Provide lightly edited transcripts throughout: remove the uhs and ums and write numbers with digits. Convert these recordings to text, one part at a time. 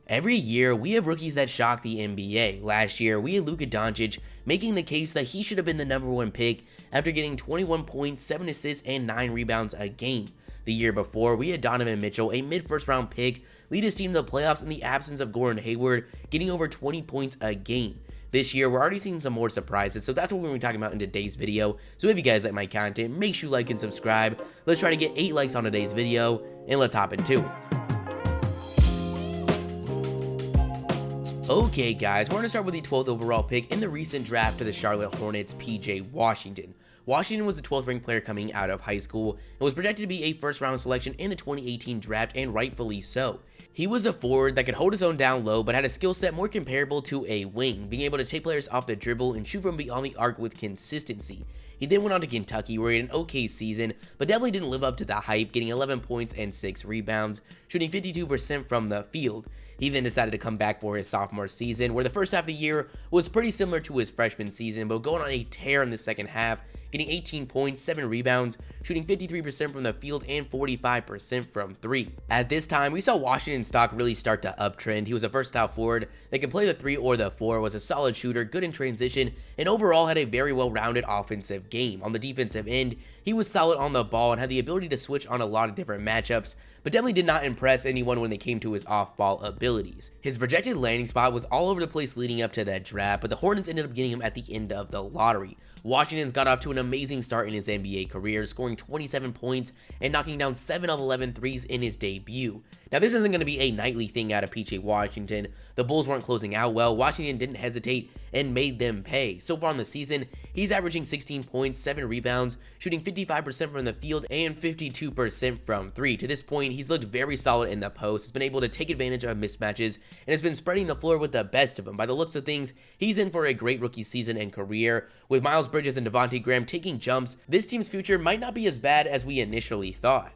Every year, we have rookies that shock the NBA. Last year, we had Luka Doncic making the case that he should have been the #1 pick after getting 21 points, 7 assists, and 9 rebounds a game. The year before, we had Donovan Mitchell, a mid-first round pick, lead his team to the playoffs in the absence of Gordon Hayward, getting over 20 points a game. This year, we're already seeing some more surprises, so that's what we're going to be talking about in today's video. So if you guys like my content, make sure you like and subscribe. Let's try to get 8 likes on today's video, and let's hop into it. Okay guys, we're going to start with the 12th overall pick in the recent draft to the Charlotte Hornets, PJ Washington. Washington was the 12th ranked player coming out of high school and was projected to be a first round selection in the 2018 draft, and rightfully so. He was a forward that could hold his own down low but had a skill set more comparable to a wing, being able to take players off the dribble and shoot from beyond the arc with consistency. He then went on to Kentucky where he had an okay season, but definitely didn't live up to the hype, getting 11 points and 6 rebounds, shooting 52% from the field. He then decided to come back for his sophomore season, where the first half of the year was pretty similar to his freshman season, but going on a tear in the second half, getting 18 points, 7 rebounds, shooting 53% from the field and 45% from 3. At this time, we saw Washington's stock really start to uptrend. He was a versatile forward that could play the 3 or the 4, was a solid shooter, good in transition, and overall had a very well-rounded offensive game. On the defensive end, he was solid on the ball and had the ability to switch on a lot of different matchups, but definitely did not impress anyone when they came to his off-ball abilities. His projected landing spot was all over the place leading up to that draft, but the Hornets ended up getting him at the end of the lottery. Washington's got off to an amazing start in his NBA career, scoring 27 points and knocking down 7 of 11 threes in his debut. Now, this isn't going to be a nightly thing out of PJ Washington. The Bulls weren't closing out well. Washington didn't hesitate and made them pay. So far in the season, he's averaging 16 points, 7 rebounds, shooting 55% from the field and 52% from 3. To this point, he's looked very solid in the post, has been able to take advantage of mismatches, and has been spreading the floor with the best of them. By the looks of things, he's in for a great rookie season and career. With Miles Bridges and Devontae Graham taking jumps, this team's future might not be as bad as we initially thought.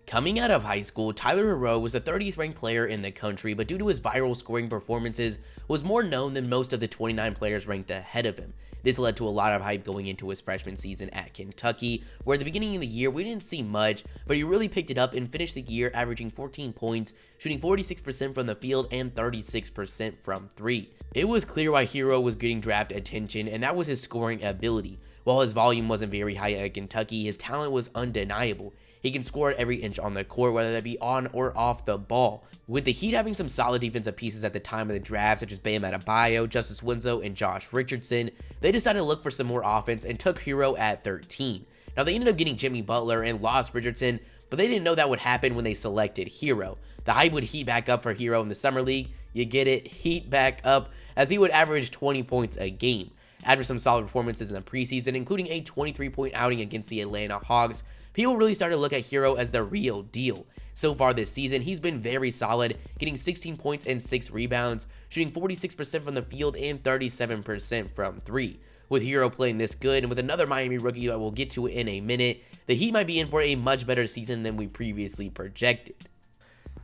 Coming out of high school, Tyler Herro was the 30th ranked player in the country, but due to his viral scoring performances, was more known than most of the 29 players ranked ahead of him. This led to a lot of hype going into his freshman season at Kentucky, where at the beginning of the year we didn't see much, but he really picked it up and finished the year averaging 14 points, shooting 46% from the field and 36% from 3. It was clear why Herro was getting draft attention, and that was his scoring ability. While his volume wasn't very high at Kentucky, his talent was undeniable. He can score at every inch on the court, whether that be on or off the ball. With the Heat having some solid defensive pieces at the time of the draft, such as Bam Adebayo, Justice Winslow, and Josh Richardson, they decided to look for some more offense and took Herro at 13. Now, they ended up getting Jimmy Butler and lost Richardson, but they didn't know that would happen when they selected Herro. The hype would heat back up for Herro in the summer league. You get it, heat back up, as he would average 20 points a game. After some solid performances in the preseason, including a 23-point outing against the Atlanta Hawks, people really started to look at Herro as the real deal. So far this season, he's been very solid, getting 16 points and 6 rebounds, shooting 46% from the field and 37% from 3. With Herro playing this good, and with another Miami rookie that we'll get to in a minute, the Heat might be in for a much better season than we previously projected.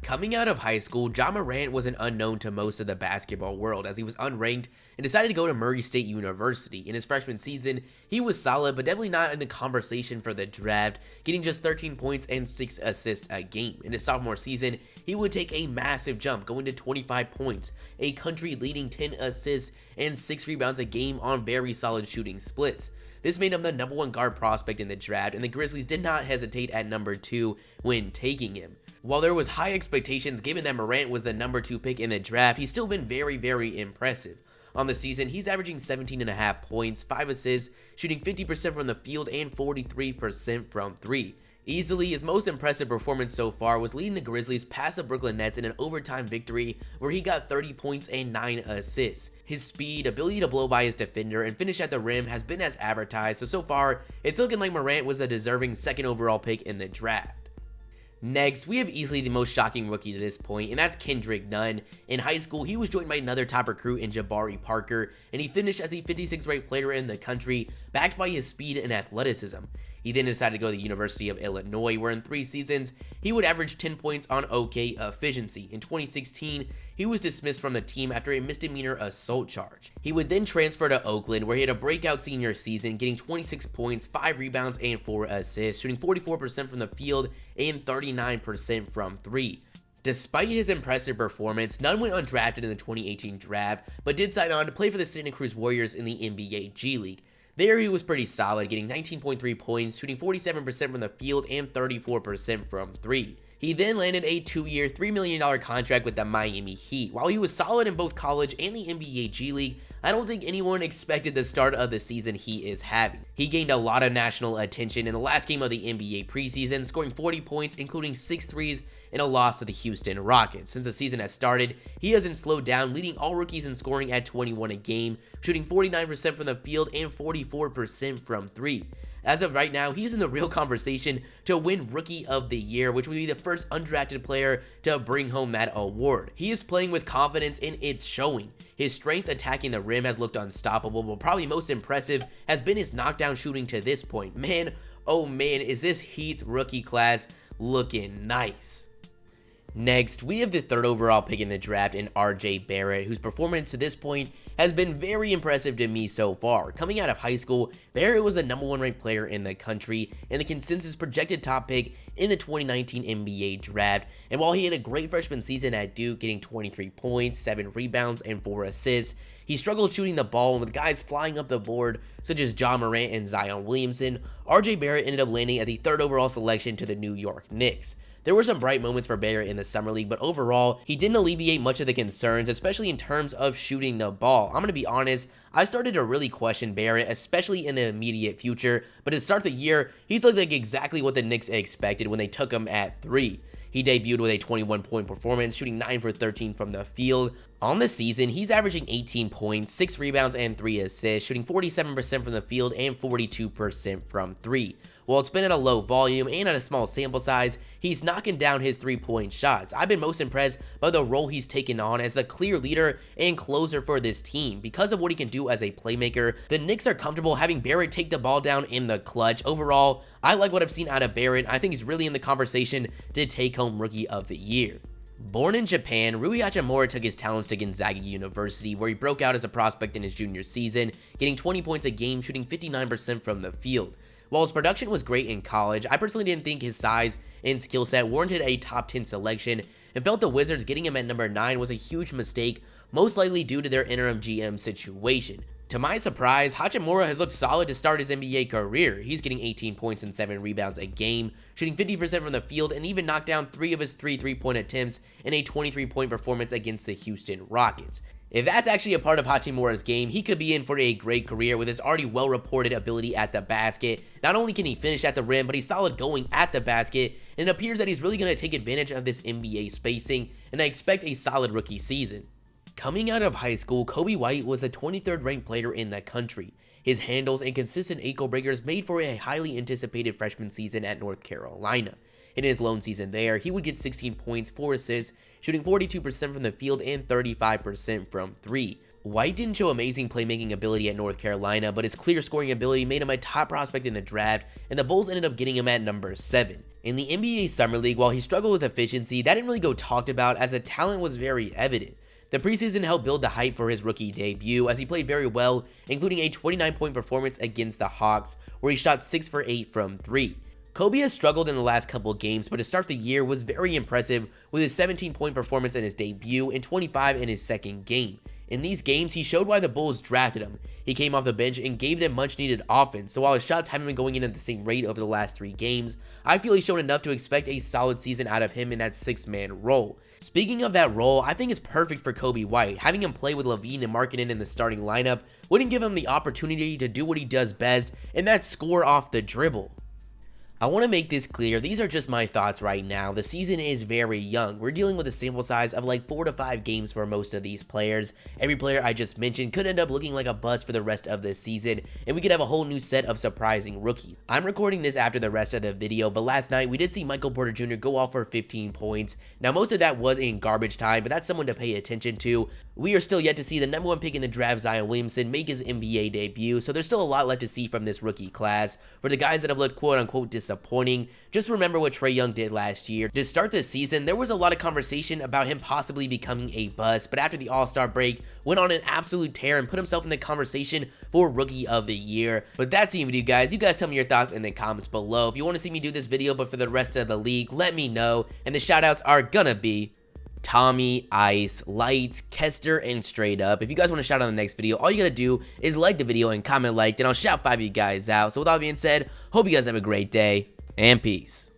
Coming out of high school, Ja Morant was an unknown to most of the basketball world, as he was unranked and decided to go to Murray State University. In his freshman season, he was solid, but definitely not in the conversation for the draft, getting just 13 points and 6 assists a game. In his sophomore season, he would take a massive jump, going to 25 points, a country-leading 10 assists, and 6 rebounds a game on very solid shooting splits. This made him the #1 guard prospect in the draft, and the Grizzlies did not hesitate at number 2 when taking him. While there was high expectations given that Morant was the #2 pick in the draft, he's still been very impressive. On the season, he's averaging 17.5 points, 5 assists, shooting 50% from the field and 43% from 3. Easily, his most impressive performance so far was leading the Grizzlies past the Brooklyn Nets in an overtime victory where he got 30 points and 9 assists. His speed, ability to blow by his defender, and finish at the rim has been as advertised, so far, it's looking like Morant was the deserving 2nd overall pick in the draft. Next, we have easily the most shocking rookie to this point, and that's Kendrick Nunn. In high school, he was joined by another top recruit in Jabari Parker, and he finished as the 56th ranked player in the country, backed by his speed and athleticism. He then decided to go to the University of Illinois, where in 3 seasons, he would average 10 points on okay efficiency. In 2016, he was dismissed from the team after a misdemeanor assault charge. He would then transfer to Oakland, where he had a breakout senior season, getting 26 points, 5 rebounds, and 4 assists, shooting 44% from the field and 39% from 3. Despite his impressive performance, Nunn went undrafted in the 2018 draft, but did sign on to play for the Santa Cruz Warriors in the NBA G League. There he was pretty solid, getting 19.3 points, shooting 47% from the field and 34% from 3. He then landed a 2-year, $3 million contract with the Miami Heat. While he was solid in both college and the NBA G League, I don't think anyone expected the start of the season he is having. He gained a lot of national attention in the last game of the NBA preseason, scoring 40 points, including 6 threes in a loss to the Houston Rockets. Since the season has started, he hasn't slowed down, leading all rookies in scoring at 21 a game, shooting 49% from the field and 44% from 3. As of right now, he's in the real conversation to win Rookie of the Year, which would be the first undrafted player to bring home that award. He is playing with confidence and it's showing. His strength attacking the rim has looked unstoppable, but probably most impressive has been his knockdown shooting to this point. Man, oh man, is this Heat's rookie class looking nice. Next, we have the 3rd overall pick in the draft in RJ Barrett, whose performance to this point has been very impressive to me so far. Coming out of high school, Barrett was the #1 ranked player in the country and the consensus projected top pick in the 2019 NBA draft. And while he had a great freshman season at Duke, getting 23 points, 7 rebounds, and 4 assists, he struggled shooting the ball, and with guys flying up the board such as Ja Morant and Zion Williamson, RJ Barrett ended up landing at the 3rd overall selection to the New York Knicks. There were some bright moments for Barrett in the summer league, but overall, he didn't alleviate much of the concerns, especially in terms of shooting the ball. I'm going to be honest, I started to really question Barrett, especially in the immediate future, but to start the year, he's looked like exactly what the Knicks expected when they took him at 3. He debuted with a 21-point performance, shooting 9 for 13 from the field. On the season, he's averaging 18 points, 6 rebounds, and 3 assists, shooting 47% from the field and 42% from 3. While it's been at a low volume and at a small sample size, he's knocking down his 3-point shots. I've been most impressed by the role he's taken on as the clear leader and closer for this team. Because of what he can do as a playmaker, the Knicks are comfortable having Barrett take the ball down in the clutch. Overall, I like what I've seen out of Barrett. I think he's really in the conversation to take home Rookie of the Year. Born in Japan, Rui Hachimura took his talents to Gonzaga University, where he broke out as a prospect in his junior season, getting 20 points a game, shooting 59% from the field. While his production was great in college, I personally didn't think his size and skill set warranted a top 10 selection, and felt the Wizards getting him at number 9 was a huge mistake, most likely due to their interim GM situation. To my surprise, Hachimura has looked solid to start his NBA career. He's getting 18 points and 7 rebounds a game, shooting 50% from the field, and even knocked down 3 of his 3 3-point attempts in a 23-point performance against the Houston Rockets. If that's actually a part of Hachimura's game, he could be in for a great career with his already well-reported ability at the basket. Not only can he finish at the rim, but he's solid going at the basket, and it appears that he's really going to take advantage of this NBA spacing, and I expect a solid rookie season. Coming out of high school, Kobi White was the 23rd ranked player in the country. His handles and consistent ankle breakers made for a highly anticipated freshman season at North Carolina. In his lone season there, he would get 16 points, 4 assists, shooting 42% from the field and 35% from 3. White didn't show amazing playmaking ability at North Carolina, but his clear scoring ability made him a top prospect in the draft, and the Bulls ended up getting him at number 7. In the NBA Summer League, while he struggled with efficiency, that didn't really go talked about as the talent was very evident. The preseason helped build the hype for his rookie debut as he played very well, including a 29-point performance against the Hawks, where he shot 6 for 8 from 3. Kobe has struggled in the last couple games, but to start the year was very impressive with his 17-point performance in his debut and 25 in his second game. In these games, he showed why the Bulls drafted him. He came off the bench and gave them much needed offense, so while his shots haven't been going in at the same rate over the last 3 games, I feel he's shown enough to expect a solid season out of him in that 6-man role. Speaking of that role, I think it's perfect for Kobi White. Having him play with Levine and Markkanen in the starting lineup wouldn't give him the opportunity to do what he does best, and that's score off the dribble. I want to make this clear, these are just my thoughts right now. The season is very young. We're dealing with a sample size of like 4 to 5 games for most of these players. Every player I just mentioned could end up looking like a bust for the rest of the season, and we could have a whole new set of surprising rookies. I'm recording this after the rest of the video, but last night we did see Michael Porter Jr. go off for 15 points. Now most of that was in garbage time, but that's someone to pay attention to. We are still yet to see the #1 pick in the draft, Zion Williamson, make his NBA debut, so there's still a lot left to see from this rookie class. For the guys that have looked quote-unquote disappointing, just remember what Trae Young did last year. To start this season, there was a lot of conversation about him possibly becoming a bust, but after the All-Star break, went on an absolute tear and put himself in the conversation for Rookie of the Year. But that's the video, guys. You guys tell me your thoughts in the comments below. If you want to see me do this video, but for the rest of the league, let me know, and the shoutouts are gonna be Tommy, Ice, Lights, Kester, and Straight Up. If you guys want to shout out in the next video, all you gotta do is like the video and comment like, and I'll shout 5 of you guys out. So with all that being said, hope you guys have a great day, and peace.